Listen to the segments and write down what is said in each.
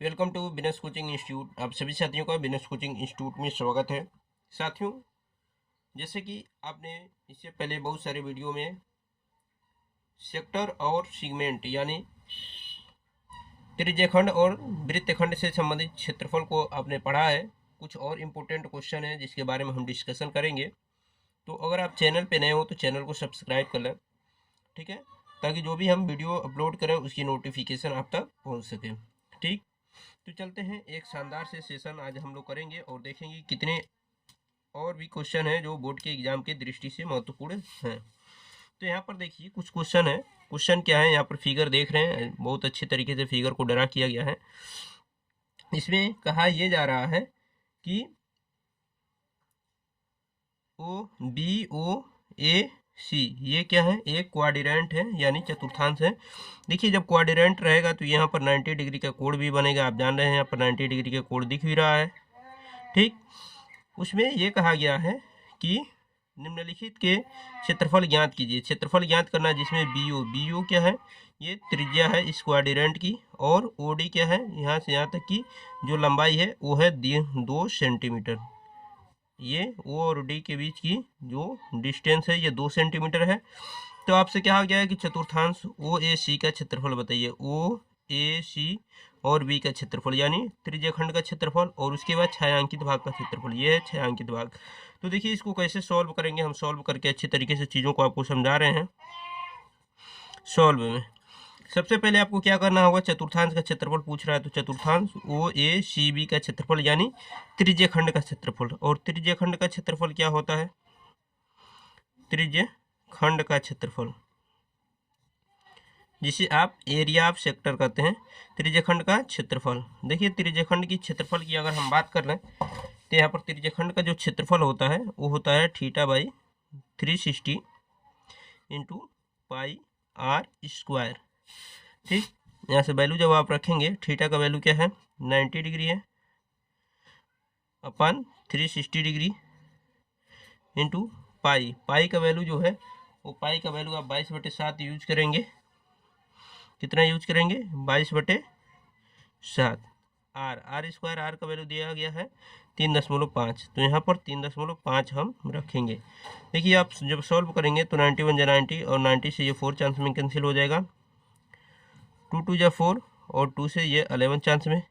Welcome to business coaching institute. आप सभी साथियों का बिजनेस कोचिंग इंस्टीट्यूट में स्वागत है। साथियों, जैसे कि आपने इससे पहले बहुत सारे वीडियो में सेक्टर और सेगमेंट यानी त्रिज्यखंड और वृत्तखंड से संबंधित क्षेत्रफल को आपने पढ़ा है। कुछ और इम्पोर्टेंट क्वेश्चन है जिसके बारे में हम डिस्कशन करेंगे। तो अगर आप चैनल पे नए हो तो चैनल को सब्सक्राइब कर लें, ठीक है, ताकि जो भी हम वीडियो अपलोड करें उसकी नोटिफिकेशन आप तक पहुँच सके। ठीक, तो चलते हैं, एक शानदार से सेशन आज हम लोग करेंगे और देखेंगे कितने और भी क्वेश्चन हैं जो बोर्ड के एग्जाम की दृष्टि से महत्वपूर्ण हैं। तो यहाँ पर देखिए कुछ क्वेश्चन है। क्वेश्चन क्या है, यहाँ पर फिगर देख रहे हैं, बहुत अच्छे तरीके से फिगर को ड्रा किया गया है। इसमें कहा यह जा रहा है कि ओ बी ओ ए सी ये क्या है, एक क्वाड्रेंट है यानी चतुर्थांश है। देखिए जब क्वाड्रेंट रहेगा तो यहाँ पर 90 डिग्री का कोण भी बनेगा। आप जान रहे हैं यहाँ पर 90 डिग्री का कोण दिख भी रहा है। ठीक, उसमें ये कहा गया है कि निम्नलिखित के क्षेत्रफल ज्ञात कीजिए। क्षेत्रफल ज्ञात करना है जिसमें बी ओ क्या है, ये त्रिज्या है इस क्वाड्रेंट की, और ओ डी क्या है, यहाँ से यहाँ तक की जो लंबाई है वो है 2 सेंटीमीटर। ये ओ और डी के बीच की जो डिस्टेंस है ये 2 सेंटीमीटर है। तो आपसे कहा गया है कि चतुर्थांश ओ ए सी का क्षेत्रफल बताइए। ओ ए सी और बी का क्षेत्रफल यानी त्रिज्यखंड का क्षेत्रफल, और उसके बाद छायांकित भाग का क्षेत्रफल, ये है छायांकित भाग। तो देखिए इसको कैसे सॉल्व करेंगे, हम सॉल्व करके अच्छी तरीके से चीज़ों को आपको समझा रहे हैं। सॉल्व में सबसे पहले आपको क्या करना होगा, चतुर्थांश का क्षेत्रफल पूछ रहा है तो चतुर्थांश ओ ए सी बी का क्षेत्रफल यानी त्रिज्यखंड का क्षेत्रफल। और त्रिज्यखंड का क्षेत्रफल क्या होता है, त्रिज्यखंड का क्षेत्रफल जिसे आप एरिया ऑफ सेक्टर कहते हैं, त्रिज्यखंड का क्षेत्रफल। देखिए त्रिज्यखंड की क्षेत्रफल की अगर हम बात कर रहे हैं तो यहाँ पर त्रिज्यखंड का जो क्षेत्रफल होता है वो होता है theta by 360 into pi r square. ठीक, यहाँ से वैल्यू जब आप रखेंगे, थीटा का वैल्यू क्या है 90 डिग्री है अपन 360 डिग्री इंटू पाई का वैल्यू जो है वो पाई का वैल्यू आप 22/7 यूज करेंगे। कितना यूज करेंगे, 22/7। आर स्क्वायर, आर का वैल्यू दिया गया है 3.5, तो यहाँ पर 3.5 हम रखेंगे। देखिए आप जब सॉल्व करेंगे तो 90 1 जा 90 और 90 से ये 4 चांस में कैंसिल हो जाएगा, 2 2 जा 4 और 2 से ये 11 चांस में,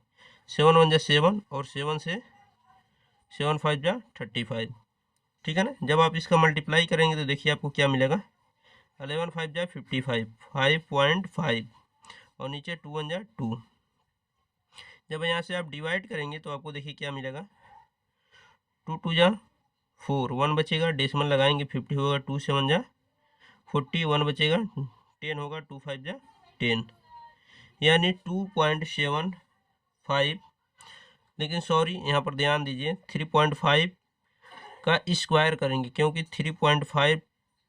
7 1 जा 7 और 7 से 7 5 जा 35। ठीक है ना, जब आप इसका मल्टीप्लाई करेंगे तो देखिए आपको क्या मिलेगा, 11 5 जा 55, 5.5 और नीचे 2 1 जा 2। जब यहाँ से आप डिवाइड करेंगे तो आपको देखिए क्या मिलेगा, 2 2 जा 4, 1 बचेगा, डेसिमल लगाएंगे 50 होगा, 2 7 जा 40, 1 बचेगा, 10 होगा, 2 5 जा 10 यानी 2.75। लेकिन सॉरी यहाँ पर ध्यान दीजिए 3.5 का स्क्वायर करेंगे क्योंकि 3.5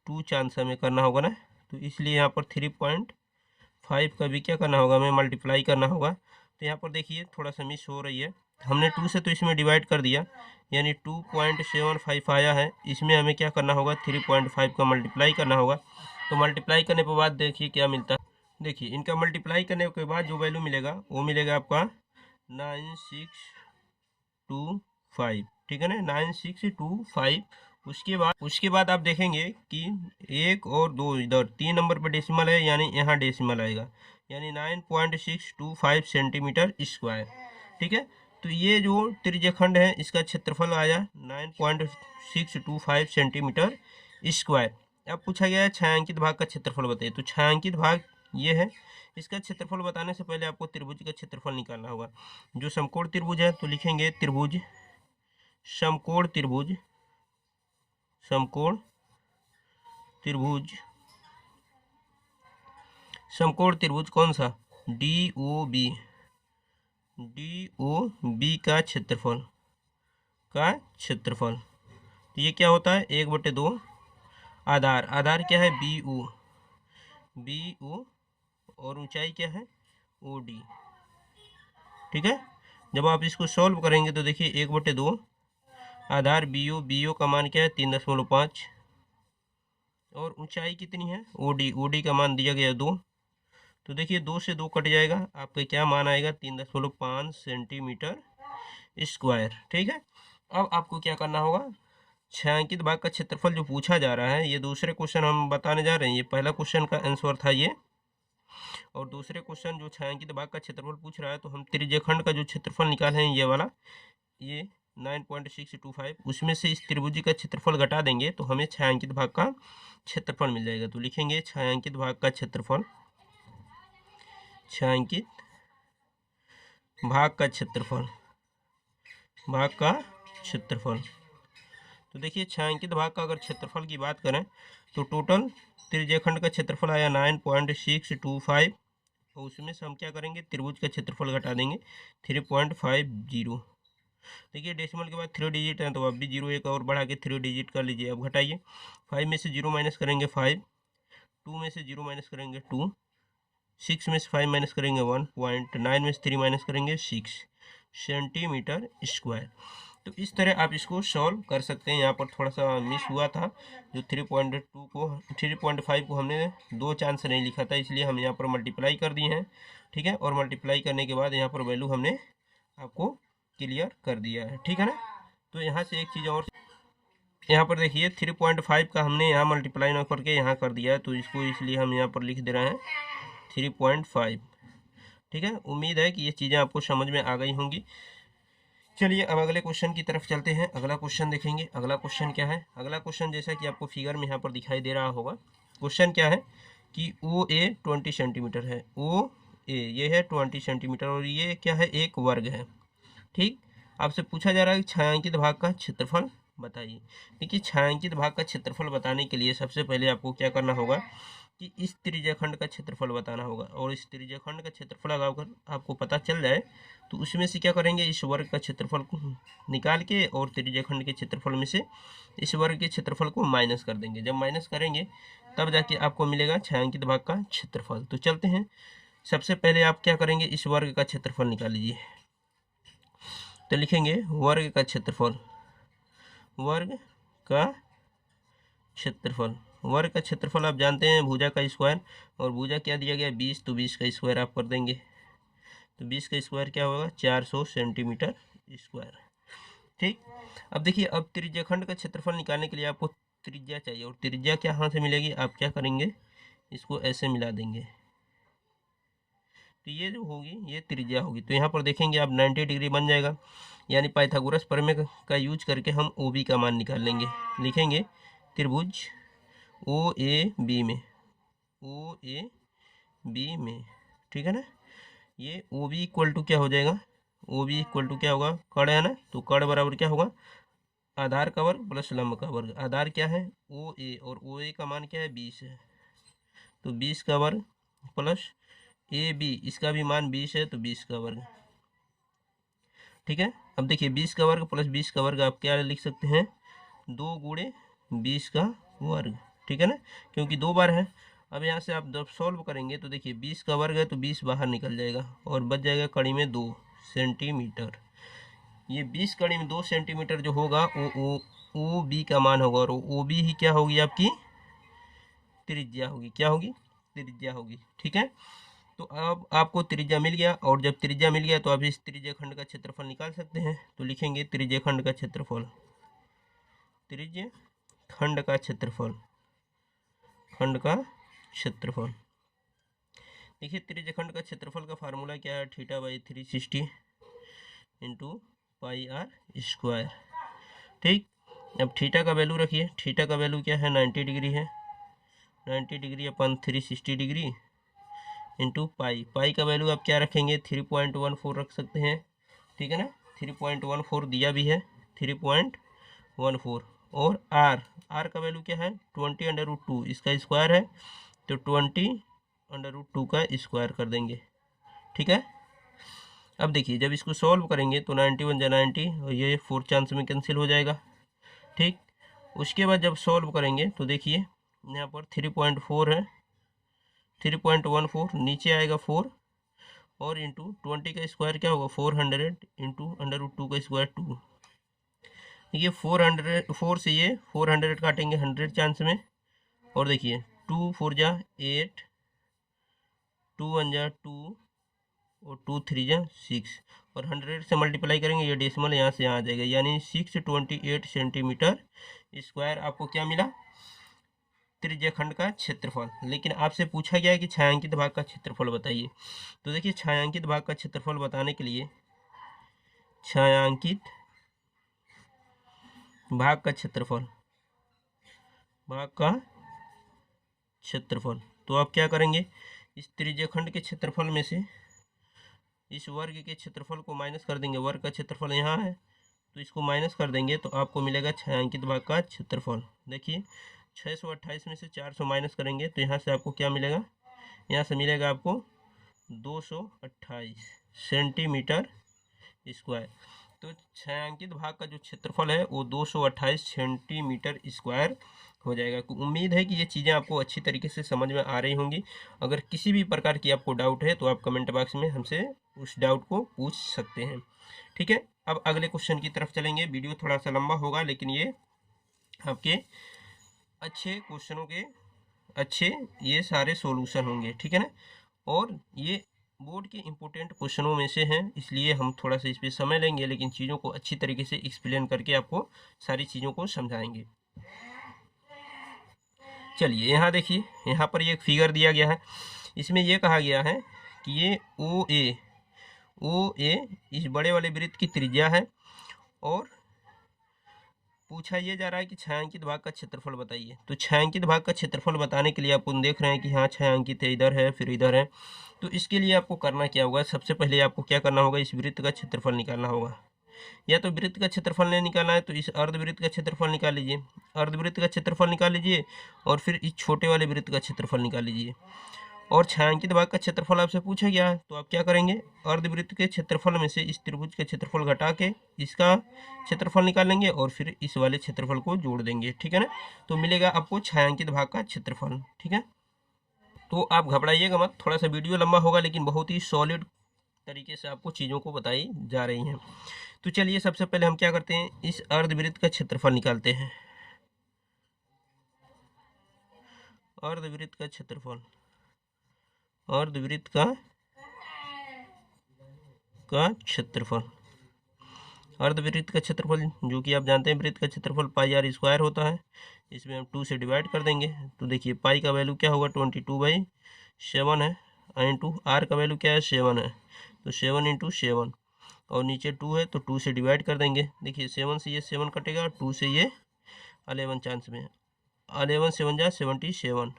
2 चांस हमें करना होगा ना, तो इसलिए यहाँ पर 3.5 का भी क्या करना होगा, हमें मल्टीप्लाई करना होगा। तो यहाँ पर देखिए थोड़ा सा मिस हो रही है, हमने 2 से तो इसमें डिवाइड कर दिया यानी 2.75 आया है। इसमें हमें क्या करना होगा, 3.5 का मल्टीप्लाई करना होगा। तो मल्टीप्लाई करने के बाद देखिए क्या मिलता है, देखिए इनका मल्टीप्लाई करने के बाद जो वैल्यू मिलेगा वो मिलेगा आपका 9625। ठीक है ना, 9625। उसके बाद आप देखेंगे कि 1 और 2 इधर 3 नंबर पर डेसिमल है यानी यहाँ डेसिमल आएगा यानी 9.625 सेंटीमीटर स्क्वायर। ठीक है, तो ये जो त्रिज्यखंड है इसका क्षेत्रफल आया 9.625 सेंटीमीटर स्क्वायर। अब पूछा गया है छायांकित भाग का क्षेत्रफल बताइए। तो छायांकित भाग ये है, इसका क्षेत्रफल बताने से पहले आपको त्रिभुज का क्षेत्रफल निकालना होगा। जो समकोण त्रिभुज है तो लिखेंगे त्रिभुज, समकोण त्रिभुज, समकोण त्रिभुज, समकोण त्रिभुज कौन सा, D O B, D O B का क्षेत्रफल, तो ये क्या होता है 1/2। आधार, आधार क्या है बी ओ, बी ओ, और ऊंचाई क्या है ओ डी। ठीक है, जब आप इसको सॉल्व करेंगे तो देखिए 1/2 आधार बी ओ का मान क्या है 3.5 और ऊंचाई कितनी है ओ डी का मान दिया गया 2, तो देखिए 2 से 2 कट जाएगा, आपका क्या मान आएगा 3.5 सेंटीमीटर स्क्वायर। ठीक है, अब आपको क्या करना होगा, छायांकित भाग का क्षेत्रफल जो पूछा जा रहा है, ये दूसरे क्वेश्चन हम बताने जा रहे हैं। ये पहला क्वेश्चन का आंसर था ये, और दूसरे क्वेश्चन जो छायांकित भाग का क्षेत्रफल पूछ रहा है, तो हम त्रिज्यखंड का जो क्षेत्रफल निकाले हैं ये वाला, ये 9.625, उसमें से इस त्रिभुज का क्षेत्रफल घटा देंगे तो हमें छायांकित भाग का क्षेत्रफल मिल जाएगा। तो लिखेंगे छायांकित भाग का क्षेत्रफल, छायांकित भाग का क्षेत्रफल, भाग का क्षेत्रफल। तो देखिए छायांकित भाग का अगर क्षेत्रफल की बात करें तो टोटल त्रिज्यखंड का क्षेत्रफल आया 9.625, और उसमें से हम क्या करेंगे, त्रिभुज का क्षेत्रफल घटा देंगे 3.50। देखिए डेसिमल के बाद 3 डिजिट है तो अब भी 0 एक और बढ़ा के 3 डिजिट कर लीजिए। अब घटाइए, 5 में से 0 माइनस करेंगे 5, 2 में से 0 माइनस करेंगे 2, 6 में से 5 माइनस करेंगे 1, 9 में से 3 माइनस करेंगे 6 सेंटीमीटर स्क्वायर। तो इस तरह आप इसको सॉल्व कर सकते हैं। यहाँ पर थोड़ा सा मिस हुआ था, जो 3.5 को हमने 2 चांस नहीं लिखा था, इसलिए हम यहाँ पर मल्टीप्लाई कर दिए हैं। ठीक है, और मल्टीप्लाई करने के बाद यहाँ पर वैल्यू हमने आपको क्लियर कर दिया है। ठीक है ना, तो यहाँ से एक चीज़ और, यहाँ पर देखिए 3.5 का हमने यहाँ मल्टीप्लाई ना करके यहाँ कर दिया है, तो इसको इसलिए हम यहाँ पर लिख दे रहे हैं 3.5। ठीक है, उम्मीद है कि ये चीज़ें आपको समझ में आ गई होंगी। चलिए अब अगले क्वेश्चन की तरफ चलते हैं। अगला क्वेश्चन देखेंगे। अगला क्वेश्चन क्या है, अगला क्वेश्चन जैसा कि आपको फिगर में यहाँ पर दिखाई दे रहा होगा, क्वेश्चन क्या है कि ओ ए 20 सेंटीमीटर है, ओ ए ये है 20 सेंटीमीटर, और ये क्या है, एक वर्ग है। ठीक, आपसे पूछा जा रहा है कि छायांकित भाग का क्षेत्रफल बताइए। देखिए छायांकित भाग का क्षेत्रफल बताने के लिए सबसे पहले आपको क्या करना होगा कि इस त्रिज्यखंड का क्षेत्रफल बताना होगा, और इस त्रिज्यखंड का क्षेत्रफल अगर आपको पता चल जाए तो उसमें से क्या करेंगे, इस वर्ग का क्षेत्रफल को निकाल के और त्रिज्यखंड के क्षेत्रफल में से इस वर्ग के क्षेत्रफल को माइनस कर देंगे। जब माइनस करेंगे तब जाके आपको मिलेगा छायांकित भाग का क्षेत्रफल। तो चलते हैं, सबसे पहले आप क्या करेंगे, इस वर्ग का क्षेत्रफल निकाल लीजिए। तो लिखेंगे वर्ग का क्षेत्रफल, वर्ग का क्षेत्रफल, वर्ग का क्षेत्रफल आप जानते हैं भुजा का स्क्वायर, और भुजा क्या दिया गया 20, तो 20 का स्क्वायर आप कर देंगे, तो 20 का स्क्वायर क्या होगा 400 सेंटीमीटर स्क्वायर। ठीक, अब देखिए, अब त्रिज्यखंड का क्षेत्रफल निकालने के लिए आपको त्रिज्या चाहिए, और त्रिज्या क्या हाथ से मिलेगी, आप क्या करेंगे, इसको ऐसे मिला देंगे, तो ये जो होगी ये त्रिज्या होगी। तो यहाँ पर देखेंगे आप 90 डिग्री बन जाएगा, यानी पाइथागोरस प्रमेय का यूज करके हम ओ बी का मान निकाल लेंगे। लिखेंगे त्रिभुज ओ ए बी में, ओ ए बी में, ठीक है ना, ये ओ बी इक्वल टू क्या हो जाएगा, ओ बी इक्वल टू क्या होगा, कड़ है ना, तो कड़ बराबर क्या होगा, आधार का वर्ग प्लस लंब का वर्ग। आधार क्या है ओ ए, और ओ ए का मान क्या है 20 है, तो 20 का वर्ग प्लस ए बी, इसका भी मान 20 है तो 20 का वर्ग। ठीक है, अब देखिए 20 का वर्ग प्लस 20 का वर्ग आप क्या लिख सकते हैं, 2 गुणे 20 का वर्ग। ठीक है ना, क्योंकि 2 बार है। अब यहाँ से आप जब सॉल्व करेंगे तो देखिए 20 का वर्ग है तो 20 बाहर निकल जाएगा, और बच जाएगा कड़ी में 2 सेंटीमीटर। ये 20 कड़ी में 2 सेंटीमीटर जो होगा वो ओ बी का मान होगा, और ओ बी ही क्या होगी, आपकी त्रिज्या होगी। क्या होगी, त्रिज्या होगी। ठीक है, तो अब आपको त्रिज्या मिल गया, और जब त्रिज्या मिल गया तो आप इस त्रिज्यखंड का क्षेत्रफल निकाल सकते हैं। तो लिखेंगे त्रिज्यखंड का क्षेत्रफल, त्रिज्यखंड का क्षेत्रफल, खंड का क्षेत्रफल। देखिए त्रिज्यखंड का क्षेत्रफल का फार्मूला क्या है, theta by 360 into pi r square. ठीक, अब थीटा का वैल्यू रखिए, थीटा का वैल्यू क्या है 90 डिग्री है, 90 डिग्री अपन 360 डिग्री इंटू पाई, पाई का वैल्यू आप क्या रखेंगे 3.14 रख सकते हैं। ठीक है ना, 3.14 दिया भी है 3.14, और आर, आर का वैल्यू क्या है 20√2, इसका स्क्वायर है तो 20√2 का स्क्वायर कर देंगे। ठीक है, अब देखिए जब इसको सॉल्व करेंगे तो 90 बन जाए 90, और ये 4 चांस में कैंसिल हो जाएगा। ठीक, उसके बाद जब सॉल्व करेंगे तो देखिए यहाँ पर 3.4 है, 3.14 नीचे आएगा 4, और इंटू 20 का स्क्वायर क्या होगा 400 इंटू √2 का स्क्वायर 2। देखिए 4 से ये 400 काटेंगे 100 चांस में, और देखिए 2 4 जा 8, 2 1 जा 2 और 2 3 जा 6 और 100 से मल्टीप्लाई करेंगे, ये डेसिमल यहाँ से यहाँ आ जाएगा, यानी 628 सेंटीमीटर स्क्वायर आपको क्या मिला, त्रिज्याखंड का क्षेत्रफल। लेकिन आपसे पूछा गया है कि छायांकित भाग का क्षेत्रफल बताइए। तो देखिए छायांकित भाग का क्षेत्रफल बताने के लिए छायांकित भाग का क्षेत्रफल तो आप क्या करेंगे, इस त्रिज्याखंड के क्षेत्रफल में से इस वर्ग के क्षेत्रफल को माइनस कर देंगे। वर्ग का क्षेत्रफल यहाँ है तो इसको माइनस कर देंगे तो आपको मिलेगा छायांकित भाग का क्षेत्रफल। देखिए 628 में से 400 माइनस करेंगे तो यहाँ से आपको क्या मिलेगा, यहाँ से मिलेगा आपको 228 सेंटीमीटर स्क्वायर। तो छायांकित भाग का जो क्षेत्रफल है वो 228 सेंटीमीटर स्क्वायर हो जाएगा। तो उम्मीद है कि ये चीज़ें आपको अच्छी तरीके से समझ में आ रही होंगी। अगर किसी भी प्रकार की आपको डाउट है तो आप कमेंट बॉक्स में हमसे उस डाउट को पूछ सकते हैं। ठीक है, अब अगले क्वेश्चन की तरफ चलेंगे। वीडियो थोड़ा सा लंबा होगा लेकिन ये आपके अच्छे क्वेश्चनों के अच्छे ये सारे सॉल्यूशन होंगे। ठीक है ना, और ये बोर्ड के इम्पोर्टेंट क्वेश्चनों में से हैं, इसलिए हम थोड़ा सा इस पर समय लेंगे लेकिन चीज़ों को अच्छी तरीके से एक्सप्लेन करके आपको सारी चीज़ों को समझाएंगे। चलिए यहाँ देखिए, यहाँ पर ये एक फिगर दिया गया है, इसमें ये कहा गया है कि ये ओ ए इस बड़े वाले वृत्त की त्रिज्या है और पूछा ये जा रहा है कि छायांकित भाग का क्षेत्रफल बताइए। तो छायांकित भाग का क्षेत्रफल बताने के लिए आपको देख रहे हैं कि हाँ छायांकित है, इधर है फिर इधर है। तो इसके लिए आपको करना क्या होगा, सबसे पहले आपको क्या करना होगा, इस वृत्त का क्षेत्रफल निकालना होगा। या तो वृत्त का क्षेत्रफल नहीं निकालना है तो इस अर्धवृत्त का क्षेत्रफल निकाल लीजिए, अर्धवृत्त का क्षेत्रफल निकाल लीजिए और फिर इस छोटे वाले वृत्त का क्षेत्रफल निकाल लीजिए। और छायांकित भाग का क्षेत्रफल आपसे पूछा गया है तो आप क्या करेंगे, अर्धवृत्त के क्षेत्रफल में से इस त्रिभुज के क्षेत्रफल घटा के इसका क्षेत्रफल निकाल लेंगे और फिर इस वाले क्षेत्रफल को जोड़ देंगे। ठीक है ना, तो मिलेगा आपको छायांकित भाग का क्षेत्रफल। ठीक है, तो आप घबराइएगा मत, थोड़ा सा वीडियो लंबा होगा लेकिन बहुत ही सॉलिड तरीके से आपको चीज़ों को बताई जा रही हैं। तो चलिए सबसे पहले हम क्या करते हैं, इस अर्धवृत्त का क्षेत्रफल निकालते हैं। अर्धवृत्त का क्षेत्रफल, अर्धवृत्त का क्षेत्रफल, अर्धवृत्त का क्षेत्रफल जो कि आप जानते हैं वृत्त का क्षेत्रफल पाई आर स्क्वायर होता है। इसमें हम 2 से डिवाइड कर देंगे तो देखिए पाई का वैल्यू क्या होगा 22/7 है, इंटू आर का वैल्यू क्या है 7 है, तो 7 × 7 और नीचे 2 है तो 2 से डिवाइड कर देंगे। देखिए 7 से ये 7 कटेगा, 2 से ये 11 चांस में, 11 7 जा 77,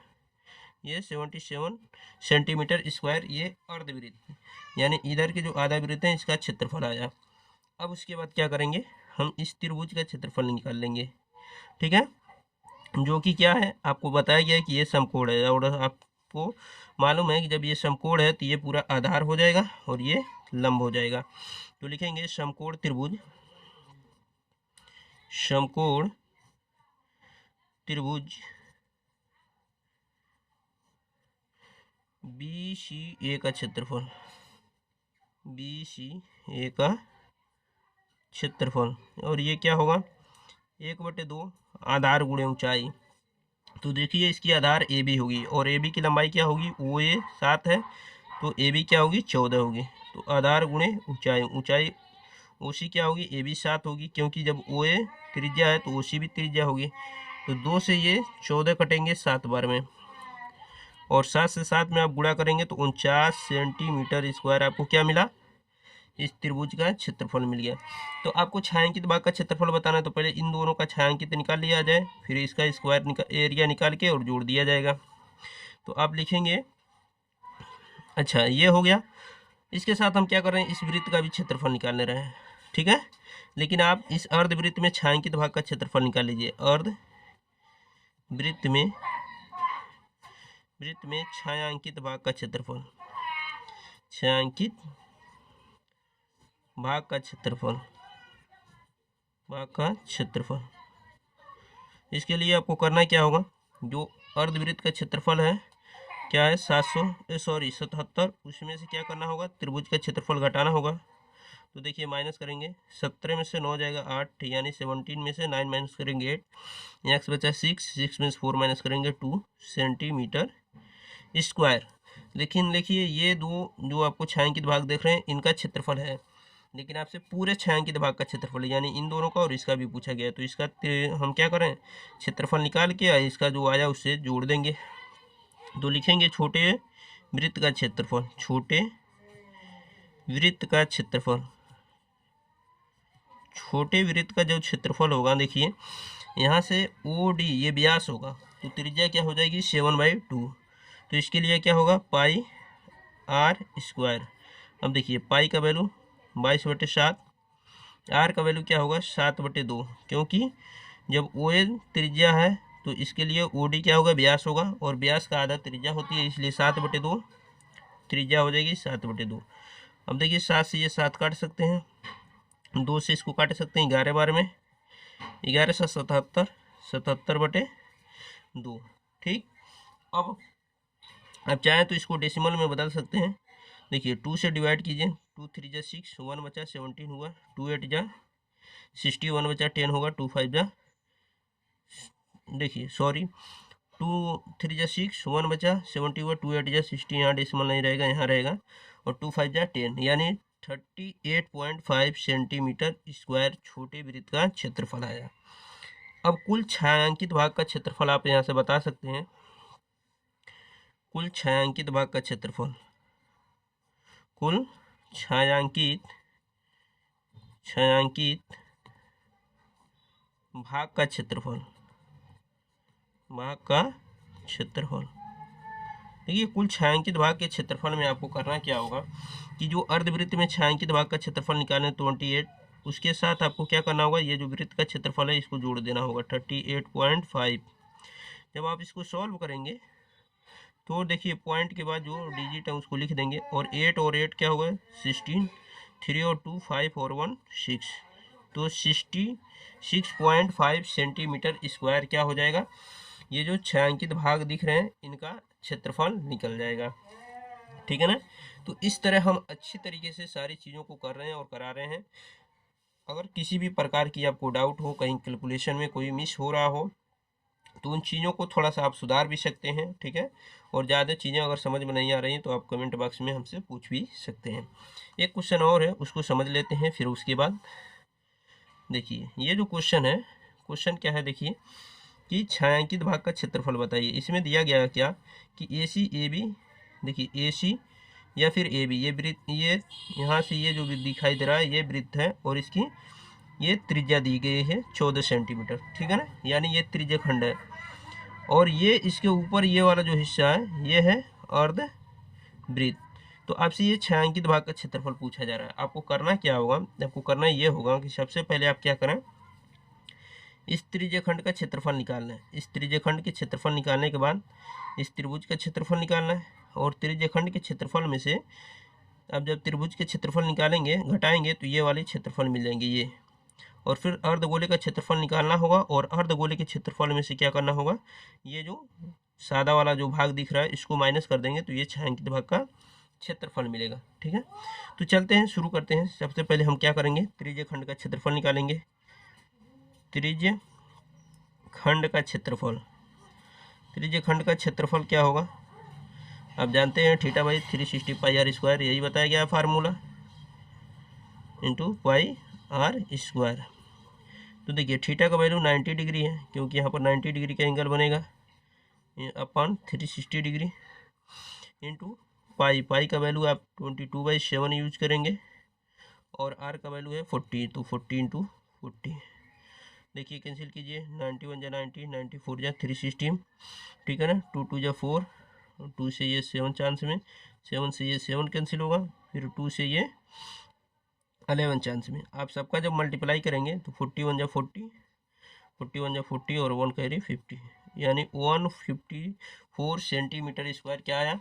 ये 77 सेंटीमीटर स्क्वायर ये अर्धवृत्त यानी इधर के जो आधा वृत्त है इसका क्षेत्रफल आया। अब उसके बाद क्या करेंगे, हम इस त्रिभुज का क्षेत्रफल निकाल लेंगे। ठीक है, जो कि क्या है आपको बताया गया है कि ये समकोण है और आपको मालूम है कि जब ये समकोण है तो ये पूरा आधार हो जाएगा और ये लंब हो जाएगा। तो लिखेंगे समकोण त्रिभुज, समकोण त्रिभुज BCA का क्षेत्रफल, BCA का क्षेत्रफल, और ये क्या होगा 1/2 आधार गुणे ऊंचाई। तो देखिए इसकी आधार AB होगी और AB की लंबाई क्या होगी, OA 7 है तो AB क्या होगी 14 होगी। तो आधार गुणे ऊंचाई, ऊंचाई OC क्या होगी, AB 7 होगी क्योंकि जब OA त्रिज्या है तो OC भी त्रिज्या होगी। तो 2 से ये 14 कटेंगे 7 बार में और 7 से 7 में आप गुणा करेंगे तो 49 सेंटीमीटर स्क्वायर आपको क्या मिला, इस त्रिभुज का क्षेत्रफल मिल गया। तो आपको छायांकित भाग का क्षेत्रफल बताना है तो पहले इन दोनों का छायांकित निकाल लिया जाए, फिर इसका स्क्वायर एरिया निकाल के और जोड़ दिया जाएगा। तो आप लिखेंगे, अच्छा ये हो गया। इसके साथ हम क्या कर रहे हैं, इस वृत्त का भी क्षेत्रफल निकालने रहे हैं। ठीक है, लेकिन आप इस अर्धवृत्त में छायांकित भाग का क्षेत्रफल निकाल लीजिए। अर्धवृत्त में छायांकित भाग का क्षेत्रफल, छायांकित भाग का क्षेत्रफल, इसके लिए आपको करना क्या होगा, जो अर्धवृत्त का क्षेत्रफल है क्या है 77, उसमें से क्या करना होगा, त्रिभुज का क्षेत्रफल घटाना होगा। तो देखिए माइनस करेंगे, 17 में से 9 जाएगा 8 यानी 17 में से 9 माइनस करेंगे 8, x बचा 6 में से 4 माइनस करेंगे 2 सेंटीमीटर स्क्वायर। लेकिन देखिए ये दो जो आपको छायांकित भाग देख रहे हैं इनका क्षेत्रफल है, लेकिन आपसे पूरे छायांकित भाग का क्षेत्रफल यानी इन दोनों का और इसका भी पूछा गया है। तो इसका हम क्या करें, क्षेत्रफल निकाल के इसका जो आया उससे जोड़ देंगे। तो लिखेंगे छोटे वृत्त का क्षेत्रफल, छोटे वृत्त का क्षेत्रफल, छोटे वृत्त का जो क्षेत्रफल होगा, देखिए यहाँ से ओ डी ये व्यास होगा, तो त्रिज्या क्या हो जाएगी 7/2। तो इसके लिए क्या होगा पाई आर स्क्वायर। अब देखिए पाई का वैल्यू 22/7, आर का वैल्यू क्या होगा 7/2, क्योंकि जब ओ ए त्रिज्या है तो इसके लिए ओ डी क्या होगा व्यास होगा, और व्यास का आधा त्रिज्या होती है, इसलिए 7/2 त्रिज्या हो जाएगी 7/2। अब देखिए 7 से ये 7 काट सकते हैं, 2 से इसको काट सकते हैं 11 बार में, 11 से 77, 77/2। ठीक, अब चाहें तो इसको डेसिमल में बदल सकते हैं। देखिए 2 से डिवाइड कीजिए, 2 3 जा 6, 1 बचा 17 हुआ, 2 8 जा 60, 1 बचा 10 होगा, 2 5 जा देखिए सॉरी 2 3 जा 6, 1 बचा 70 हुआ, 2 8 जा 60, यहाँ डेसिमल नहीं रहेगा यहाँ रहेगा, और 2 5 जा 10 यानी 38.5 सेंटीमीटर स्क्वायर छोटे वृत्त का क्षेत्रफल आया। अब कुल छायांकित भाग का क्षेत्रफल आप यहाँ से बता सकते हैं, कुल छायांकित भाग का क्षेत्रफल, कुल छायांकित भाग का क्षेत्रफल, भाग का क्षेत्रफल। देखिए कुल छायांकित भाग के क्षेत्रफल में आपको करना क्या होगा कि जो अर्धवृत्त में छायांकित भाग का क्षेत्रफल निकालें 28, उसके साथ आपको क्या करना होगा, ये जो वृत्त का क्षेत्रफल है इसको जोड़ देना होगा 38.5। जब आप इसको सॉल्व करेंगे तो देखिए पॉइंट के बाद जो डिजिट है उसको लिख देंगे, और 8 और 8 क्या होगा 16, 3 और 2 5 और 1 6, तो 66.5 सेंटीमीटर स्क्वायर क्या हो जाएगा, ये जो छायांकित भाग दिख रहे हैं इनका क्षेत्रफल निकल जाएगा। ठीक है ना। तो इस तरह हम अच्छी तरीके से सारी चीज़ों को कर रहे हैं और करा रहे हैं। अगर किसी भी प्रकार की आपको डाउट हो, कहीं कैलकुलेशन में कोई मिस हो रहा हो, तो उन चीज़ों को थोड़ा सा आप सुधार भी सकते हैं। ठीक है, और ज़्यादा चीज़ें अगर समझ में नहीं आ रही हैं तो आप कमेंट बॉक्स में हमसे पूछ भी सकते हैं। एक क्वेश्चन और है उसको समझ लेते हैं, फिर उसके बाद देखिए ये जो क्वेश्चन है, क्वेश्चन क्या है देखिए कि छायांकित भाग का क्षेत्रफल बताइए। इसमें दिया गया क्या कि ए सी ए बी, देखिए ए सी या फिर ए बी, ये वृत्त, ये यहाँ से ये जो दिखाई दे रहा है ये वृत्त है, और इसकी ये त्रिज्या दी गई है 14 सेंटीमीटर। ठीक है ना, यानी ये त्रिज्या खंड है, और ये इसके ऊपर ये वाला जो हिस्सा है ये है अर्ध वृत्त। तो आपसे ये छायांकित भाग का क्षेत्रफल पूछा जा रहा है। आपको करना क्या होगा, आपको करना ये होगा कि सबसे पहले आप क्या करें, इस त्रिज्यखंड का क्षेत्रफल निकालना है। इस त्रिज्यखंड के क्षेत्रफल निकालने के बाद इस त्रिभुज का क्षेत्रफल निकालना है, और त्रिज्यखंड के क्षेत्रफल में से अब जब त्रिभुज के क्षेत्रफल निकालेंगे घटाएंगे तो ये वाले क्षेत्रफल मिल जाएंगे ये, और फिर अर्धगोले का क्षेत्रफल निकालना होगा, और अर्धगोले के क्षेत्रफल में से क्या करना होगा, ये जो सादा वाला जो भाग दिख रहा है इसको माइनस कर देंगे तो ये छायांकित भाग का क्षेत्रफल मिलेगा। ठीक है, तो चलते हैं शुरू करते हैं। सबसे पहले हम क्या करेंगे, त्रिज्यखंड का क्षेत्रफल निकालेंगे। त्रिज्यखंड का क्षेत्रफल, त्रिज्यखंड का क्षेत्रफल क्या होगा, आप जानते हैं theta by 360 pi r square, यही बताया गया formula, into pi r square. तो देखिए थीटा का वैल्यू 90 डिग्री है, क्योंकि यहाँ पर 90 डिग्री का एंगल बनेगा अपन 360 डिग्री, इंटू पाई, पाई का वैल्यू आप 22/7 यूज करेंगे, और आर का वैल्यू है 40, तो 40 इंटू 40। देखिए कैंसिल कीजिए, 91 जा 90, 94 जा 360। ठीक है ना, 2 2 जा 4, 2 से ये 7 चांस में, 7 से ये 7 कैंसिल होगा, फिर 2 से ये 11 चांस में। आप सबका जब मल्टीप्लाई करेंगे तो 41 जा 40, 41 जा 40 और 1 कैरी 50, यानी 154 सेंटीमीटर स्क्वायर क्या आया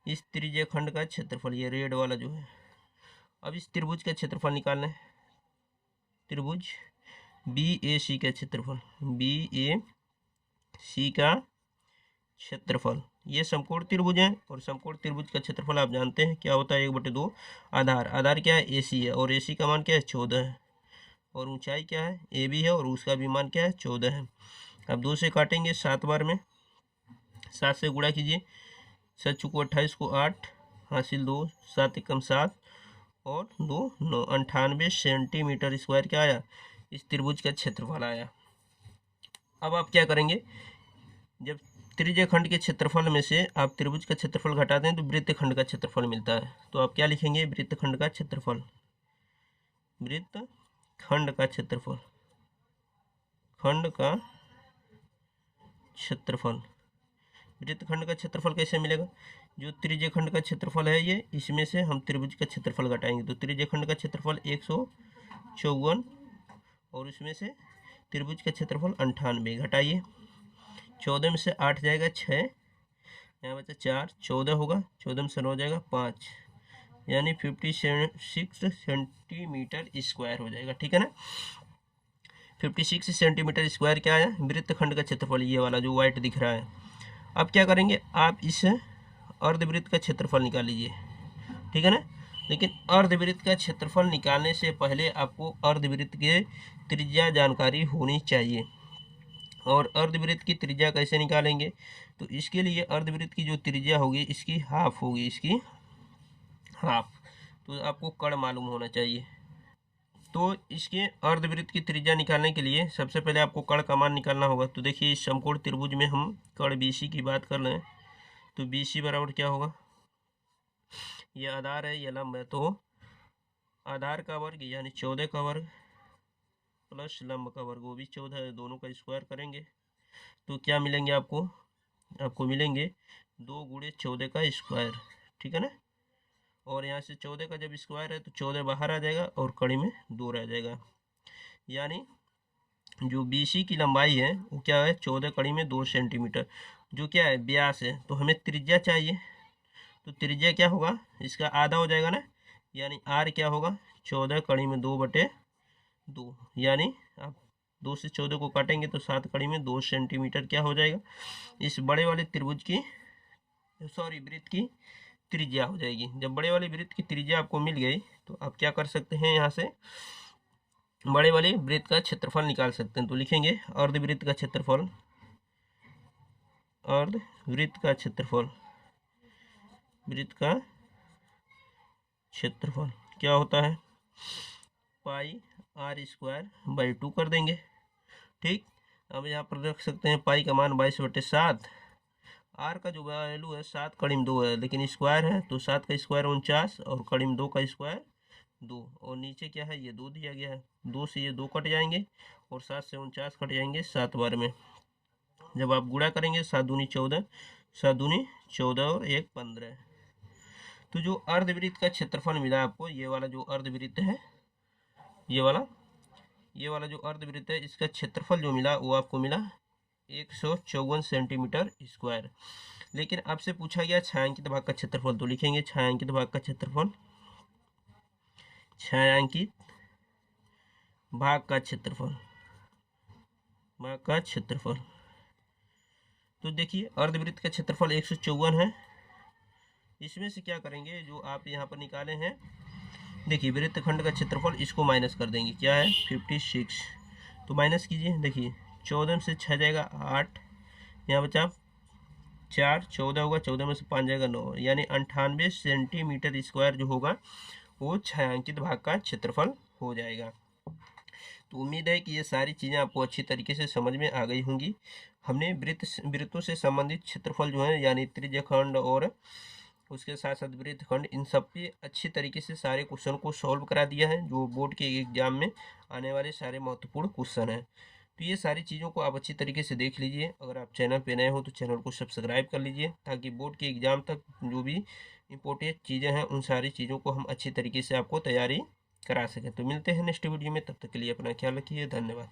इस त्रिज्यखंड का क्षेत्रफल, ये रेड वाला जो है। अब इस त्रिभुज का क्षेत्रफल निकालना है, त्रिभुज बी ए सी का क्षेत्रफल, बी ए सी का क्षेत्रफल, ये समकोण त्रिभुज है, और समकोण त्रिभुज का क्षेत्रफल आप जानते हैं क्या होता है 1/2 आधार, आधार क्या है ए सी है, और ए सी का मान क्या है 14 है, और ऊंचाई क्या है ए बी है, और उसका भी मान क्या है 14 है। अब 2 से काटेंगे 7 बार में, 7 से गुणा कीजिए, 7 चौको 28 को 8 हासिल 2, 7 एकम 7 और 2 9, 98 सेंटीमीटर स्क्वायर क्या आया, इस त्रिभुज का क्षेत्रफल आया। अब आप क्या करेंगे, जब त्रिज्य खंड के क्षेत्रफल में से आप त्रिभुज का क्षेत्रफल घटाते हैं तो वृत्त खंड का क्षेत्रफल मिलता है। तो आप क्या लिखेंगे, वृत्त खंड का क्षेत्रफल, वृत्त खंड का क्षेत्रफल, खंड का क्षेत्रफल। वृत्तखंड का क्षेत्रफल कैसे मिलेगा, जो त्रिज्य खंड का क्षेत्रफल है ये, इसमें से हम त्रिभुज का क्षेत्रफल घटाएंगे। तो त्रिज्य खंड का क्षेत्रफल 154 और इसमें से त्रिभुज का क्षेत्रफल 98, घटाइए। 14 में से 8 जाएगा 6, यहाँ बचा 4, 14 होगा, 14 में से 9 जाएगा 5, यानी 56 सेंटीमीटर स्क्वायर हो जाएगा। ठीक है ना, 56 सेंटीमीटर स्क्वायर क्या आया, वृत्तखंड का क्षेत्रफल, ये वाला जो व्हाइट दिख रहा है। अब क्या करेंगे, आप इस अर्धवृत्त का क्षेत्रफल निकाल लीजिए। ठीक है ना, लेकिन अर्धवृत्त का क्षेत्रफल निकालने से पहले आपको अर्धवृत्त के त्रिज्या जानकारी होनी चाहिए। और अर्धवृत्त की त्रिज्या कैसे निकालेंगे, तो इसके लिए अर्धवृत्त की जो त्रिज्या होगी इसकी हाफ होगी, इसकी हाफ। तो आपको कण मालूम होना चाहिए। तो इसके अर्धवृत्त की त्रिज्या निकालने के लिए सबसे पहले आपको कण का मान निकालना होगा। तो देखिए इस समकोण त्रिभुज में हम कण BC की बात कर रहे हैं, तो BC बराबर क्या होगा, ये आधार है, ये लंब है, तो आधार का वर्ग यानी 14 का वर्ग प्लस लंब का वर्ग, वो भी 14 है, दोनों का स्क्वायर करेंगे तो क्या मिलेंगे आपको, आपको मिलेंगे 2 गुणे 14 का स्क्वायर। ठीक है ना, और यहाँ से 14 का जब स्क्वायर है तो 14 बाहर आ जाएगा और कड़ी में 2 रह जाएगा, यानी जो BC की लंबाई है वो क्या है, 14 कड़ी में 2 सेंटीमीटर, जो क्या है व्यास है। तो हमें त्रिज्या चाहिए, तो त्रिज्या क्या होगा, इसका आधा हो जाएगा ना, यानी R क्या होगा, 14 कड़ी में 2/2, यानी आप 2 से 14 को काटेंगे तो 7 कड़ी में 2 सेंटीमीटर क्या हो जाएगा, इस बड़े वाले त्रिभुज की वृत्त की त्रिज्या हो जाएगी। जब बड़े वाले वृत्त की त्रिज्या आपको मिल गई तो आप क्या कर सकते हैं, यहाँ से बड़े वाले वृत्त का क्षेत्रफल निकाल सकते हैं। तो लिखेंगे अर्धवृत्त का क्षेत्रफल, अर्धवृत्त का क्षेत्रफल, वृत्त का क्षेत्रफल क्या होता है, पाई R²/2 कर देंगे। ठीक, अब यहाँ पर रख सकते हैं पाई का मान 22/7, R का जो वैल्यू है 7 कड़ी में 2 है, लेकिन स्क्वायर है तो 7 का स्क्वायर 49 और कड़ी में 2 का स्क्वायर 2, और नीचे क्या है, ये 2 दिया गया है, 2 से ये 2 कट जाएंगे और 7 से 49 कट जाएंगे 7 बार में। जब आप गुणा करेंगे 7 दूनी 14, 7 दूनी 14 और 1 15। तो जो अर्धवृत्त का क्षेत्रफल मिला आपको, ये वाला जो अर्धवृत्त है, ये वाला जो अर्धवृत्त है, इसका क्षेत्रफल जो मिला वो आपको मिला 154 सेंटीमीटर स्क्वायर। लेकिन आपसे पूछा गया छायांकित भाग का क्षेत्रफल, तो लिखेंगे छायांकित भाग का क्षेत्रफल, छायांकित भाग का क्षेत्रफल, भाग का क्षेत्रफल। तो देखिए अर्धवृत्त का क्षेत्रफल 154 है, इसमें से क्या करेंगे, जो आप यहाँ पर निकाले हैं, देखिए वृत्तखंड का क्षेत्रफल, इसको माइनस कर देंगे, क्या है 56, तो माइनस कीजिए। देखिए 14 से 6 जाएगा 8, यहाँ बचा 4, 14 होगा, 14 में से 5 जाएगा 9, यानी 98 सेंटीमीटर स्क्वायर जो होगा वो छायांकित भाग का क्षेत्रफल हो जाएगा। तो उम्मीद है कि ये सारी चीज़ें आपको अच्छी तरीके से समझ में आ गई होंगी। हमने वृत्तों से संबंधित क्षेत्रफल जो है, यानी त्रिज्यखंड और उसके साथ साथ वृत्तखंड, इन सब पे अच्छी तरीके से सारे क्वेश्चन को सॉल्व करा दिया है, जो बोर्ड के एग्जाम में आने वाले सारे महत्वपूर्ण क्वेश्चन हैं। तो ये सारी चीज़ों को आप अच्छी तरीके से देख लीजिए। अगर आप चैनल पे नए हो तो चैनल को सब्सक्राइब कर लीजिए, ताकि बोर्ड के एग्ज़ाम तक जो भी इम्पोर्टेंट चीज़ें हैं उन सारी चीज़ों को हम अच्छी तरीके से आपको तैयारी करा सकें। तो मिलते हैं नेक्स्ट वीडियो में, तब तक के लिए अपना ख्याल रखिए, धन्यवाद।